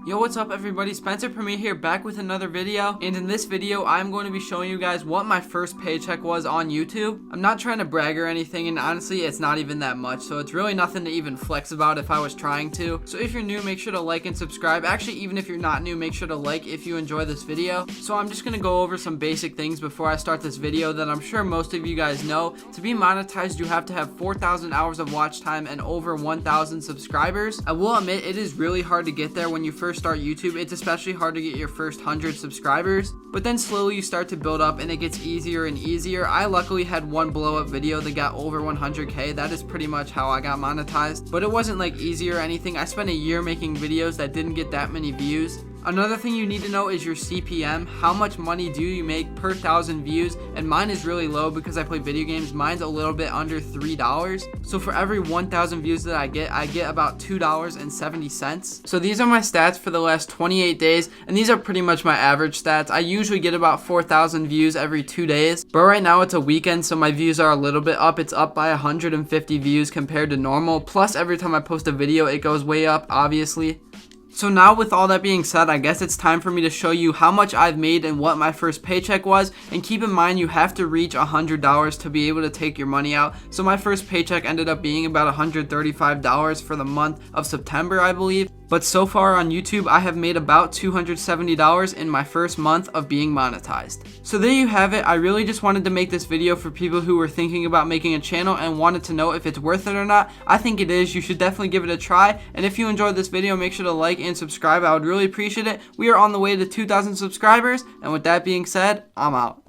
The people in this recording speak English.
Yo, what's up everybody, Spencer Premier here, back with another video, and in this video I'm going to be showing you guys what my first paycheck was on YouTube. I'm not trying to brag or anything, and honestly it's not even that much, so it's really nothing to even flex about if I was trying to. So if you're new, make sure to like and subscribe. Actually, even if you're not new, make sure to like if you enjoy this video. So I'm just gonna go over some basic things before I start this video that I'm sure most of you guys know. To be monetized, you have to have 4,000 hours of watch time and over 1,000 subscribers. I will admit it is really hard to get there when you first start YouTube. It's especially hard to get your first 100 subscribers, but then slowly you start to build up and it gets easier and easier. I luckily had one blow up video that got over 100k. That is pretty much how I got monetized, but it wasn't like easy or anything. I spent a year making videos that didn't get that many views. Another thing you need to know is your CPM. How much money do you make per 1,000 views? And mine is really low because I play video games. Mine's a little bit under $3. So for every 1,000 views that I get about $2.70. So these are my stats for the last 28 days, and these are pretty much my average stats. I usually get about 4,000 views every 2 days, but right now it's a weekend, so my views are a little bit up. It's up by 150 views compared to normal. Plus every time I post a video, it goes way up, obviously. So now with all that being said, I guess it's time for me to show you how much I've made and what my first paycheck was. And keep in mind, you have to reach $100 to be able to take your money out. So my first paycheck ended up being about $135 for the month of September, I believe. But so far on YouTube, I have made about $270 in my first month of being monetized. So there you have it. I really just wanted to make this video for people who were thinking about making a channel and wanted to know if it's worth it or not. I think it is. You should definitely give it a try. And if you enjoyed this video, make sure to like and subscribe. I would really appreciate it. We are on the way to 2,000 subscribers. And with that being said, I'm out.